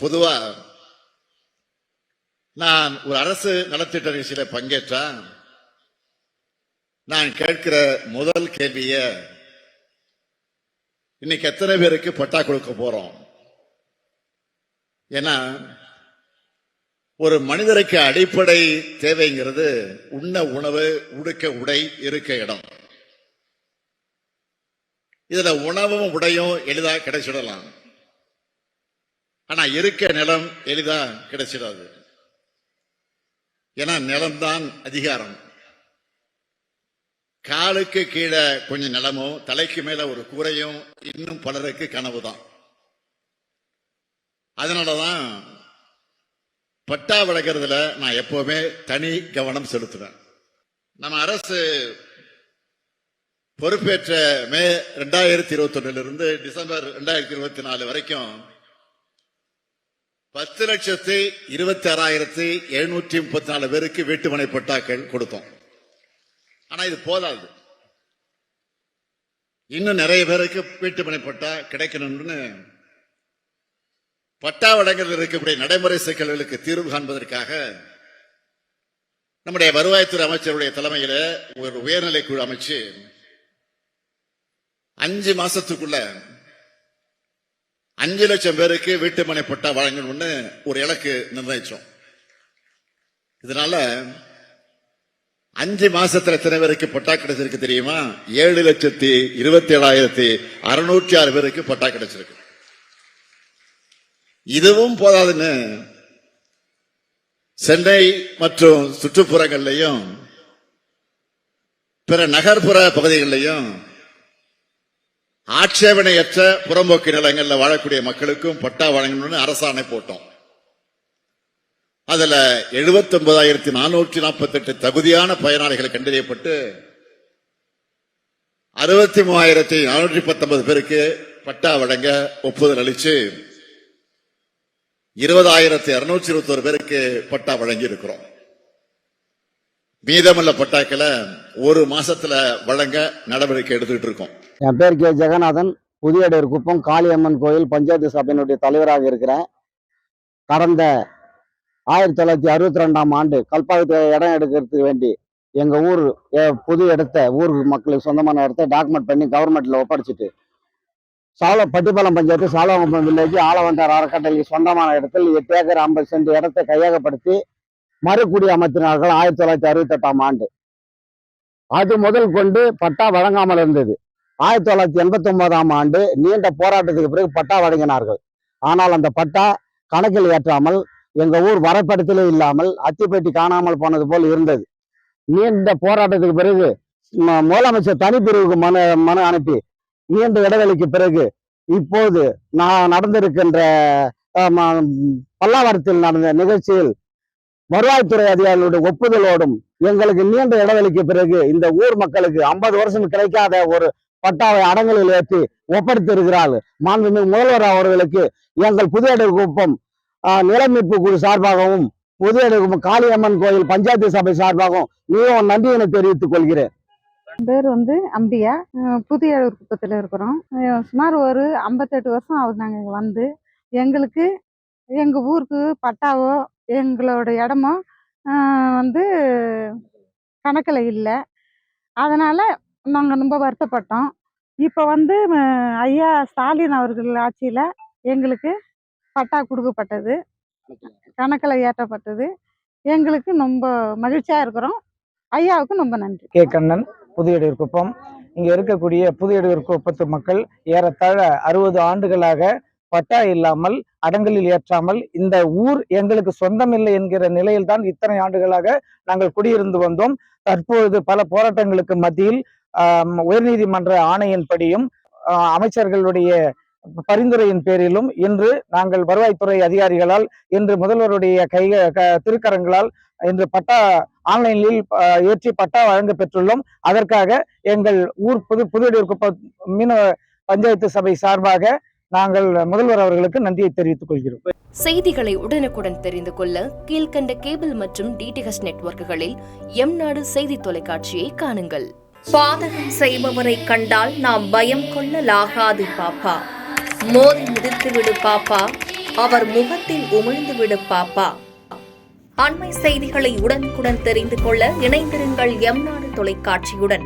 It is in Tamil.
பொதுவா நான் ஒரு அரசு நலத்திட்ட நிகழ்ச்சியில பங்கேற்றா நான் கேட்கிற முதல் கேள்விய இன்னைக்கு எத்தனை பேருக்கு பட்டா கொடுக்க போறோம். ஏன்னா ஒரு மனிதருக்கு அடிப்படை தேவைங்கிறது உண்ண உணவு, உடுக்க உடை, இருக்க இடம். இதுல உணவும் உடையும் எளிதா கிடைச்சிடலாம். ஆனா இருக்க நிலம் எளிதா கிடைச்சிடாது. ஏன்னா நிலம்தான் அதிகாரம். காலுக்கு கீழே கொஞ்சம் நிலமும் தலைக்கு மேல ஒரு கூரையும் இன்னும் பலருக்கு கனவுதான். அதனாலதான் பட்டா வழங்குறதுல நான் எப்பவுமே தனி கவனம் செலுத்துவேன். நம்ம அரசு பொறுப்பேற்ற மே 2021 இருந்து டிசம்பர் 2024 வரைக்கும் 10,26,734 பேருக்கு வீட்டுமனை பட்டாக்கள் கொடுத்தோம். ஆனா இது போதாது. இன்னும் நிறைய பேருக்கு வீட்டுமனை பட்டா கிடைக்கணும்னு பட்டா வழங்குவதில் இருக்கக்கூடிய நடைமுறை சிக்கல்களுக்கு தீர்வு காண்பதற்காக நம்முடைய வருவாய்த்துறை அமைச்சருடைய தலைமையில ஒரு உயர்நிலை குழு அமைச்சு 5 மாசத்துக்குள்ள 5 லட்சம் பேருக்கு வீட்டுமனை பட்டா வழங்கணும்னு ஒரு இலக்கு நிர்ணயிச்சோம். இதனால 5 மாசத்துல எத்தனை பேருக்கு பட்டா கிடைச்சிருக்கு தெரியுமா? 7,27,606 பேருக்கு பட்டா கிடைச்சிருக்கு. இதுவும் போதாதுன்னு சென்னை மற்றும் சுற்றுப்புறங்கள்லையும் பிற நகர்ப்புற பகுதிகளிலையும் ஆட்சேபனையற்ற புறம்போக்கு நிலங்களில் வாழக்கூடிய மக்களுக்கும் பட்டா வழங்கணும்னு அரசாணை போட்டோம். அதுல 79,448 தகுதியான பயனாளிகள் கண்டறியப்பட்டு 63,419 பேருக்கு பட்டா வழங்க ஒப்புதல் அளிச்சு 20,221 பேருக்கு பட்டா வழங்கி இருக்கிறோம். மீதமுள்ள பட்டாக்களை ஒரு மாசத்துல வழங்க நடவடிக்கை எடுத்துக்கிட்டு இருக்கோம். என் பேர் கே ஜெகநாதன். புதியடூர் குப்பம் காளியம்மன் கோயில் பஞ்சாயத்து சபையினுடைய தலைவராக இருக்கிறேன். கடந்த 1962ஆம் ஆண்டு கல்பாக்கத்தில் இடம் எடுக்கிறதுக்கு வேண்டி எங்க ஊர் புது இடத்த ஊர் மக்களுக்கு சொந்தமான இடத்த டாக்குமெண்ட் பண்ணி கவர்மெண்ட்ல ஒப்படைச்சிட்டு பட்டிப்பாலம் பஞ்சாயத்து சாலவங்குப்பம் வில்லேஜ் ஆலவந்தார் அறக்கட்டளைக்கு சொந்தமான இடத்தில் 8 ஏக்கர் 50 சென்ட் இடத்தை கையகப்படுத்தி மறுகுடி அமர்த்தினார்கள் 1968ஆம் ஆண்டு. அது முதல் கொண்டு பட்டா வழங்காமல் இருந்தது. 1989ஆம் ஆண்டு நீண்ட போராட்டத்துக்கு பிறகு பட்டா வழங்கினார்கள். ஆனால் அந்த பட்டா கணக்கில் ஏற்றாமல் எங்க ஊர் வரைபடத்திலே இல்லாமல் அத்திப்பேட்டி காணாமல் போனது போல் இருந்தது. நீண்ட போராட்டத்துக்கு பிறகு முதலமைச்சர் தனிப்பிரிவுக்கு மனு அனுப்பி நீண்ட இடைவெளிக்கு பிறகு இப்போது நான் நடந்திருக்கின்ற பல்லாவரத்தில் நடந்த நிகழ்ச்சியில் வருவாய்த்துறை அதிகாரிகளுடைய ஒப்புதலோடும் எங்களுக்கு நீண்ட இடைவெளிக்கு பிறகு இந்த ஊர் மக்களுக்கு 50 வருஷம் கிடைக்காத ஒரு பட்டாவை அடங்கலில் ஏற்றி ஒப்படைத்து இருக்கிறார்கள். மாண்புமிகு முதல்வர் அவர்களுக்கு எங்கள் புதியடூர் குப்பம் நிலமீட்பு குழு சார்பாகவும் புதியடூர் காளியம்மன் கோயில் பஞ்சாயத்து சபை சார்பாகவும் மிகவும் நன்றியினை தெரிவித்துக் கொள்கிறேன். பேர் அம்பியா. புதியடூர் குப்பத்தில் இருக்கிறோம். சுமார் ஒரு 58 வருஷம் ஆகுது நாங்கள் இங்கே வந்து. எங்களுக்கு எங்கள் ஊருக்கு பட்டாவோ எங்களோட இடமோ கணக்கில் இல்லை. அதனால் நாங்கள் ரொம்ப வருத்தப்பட்டோம். இப்போ ஐயா ஸ்டாலின் அவர்கள் ஆட்சியில் எங்களுக்கு பட்டா கொடுக்கப்பட்டது, கணக்கில் ஏற்றப்பட்டது. எங்களுக்கு ரொம்ப மகிழ்ச்சியாக இருக்கிறோம். ஐயாவுக்கு ரொம்ப நன்றி. கே கண்ணன், புதியடூர் குப்பம். இங்கே இருக்கக்கூடிய புதியடூர் குப்பத்து மக்கள் ஏறத்தாழ 60 ஆண்டுகளாக பட்டா இல்லாமல் அடங்கலில் ஏற்றாமல் இந்த ஊர் எங்களுக்கு சொந்தமில்லை என்கிற நிலையில் தான் இத்தனை ஆண்டுகளாக நாங்கள் குடியிருந்து வந்தோம். தற்பொழுது பல போராட்டங்களுக்கு மத்தியில் உயர்நீதிமன்ற ஆணையின்படியும் அமைச்சர்களுடைய பரிந்துரையின் பேரிலும் இன்று நாங்கள் வருவாய்த்துறை அதிகாரிகளால் இன்று முதல்வருடைய திருக்கரங்களால் இன்று பட்டா ஆன்லைனில் ஏற்றி பட்டா வழங்க பெற்றுள்ளோம். அதற்காக எங்கள் ஊர் புதியடூர் குப்பம் மீனவ பஞ்சாயத்து சபை சார்பாக நாங்கள் முதல்வர் அவர்களுக்கு நன்றியை தெரிவித்துக் கொள்கிறோம். செய்திகளை உடனுக்குடன் தெரிந்து கொள்ள கீழ்கண்ட கேபிள் மற்றும் டிடிஹெச் நெட்வொர்க்குகளில் எம்நாடு செய்தி தொலைக்காட்சியை காணுங்கள். பாதகம் செய்பவரை கண்டால் நாம் பயம் கொள்ளலாகாது பாப்பா. மோதி மிதித்து விடு பாப்பா, அவர் முகத்தில் உமிழ்ந்துவிடு பாப்பா. அண்மை செய்திகளை உடனுக்குடன் தெரிந்து கொள்ள இணைந்திருங்கள் எம்நாடு தொலைக்காட்சியுடன்.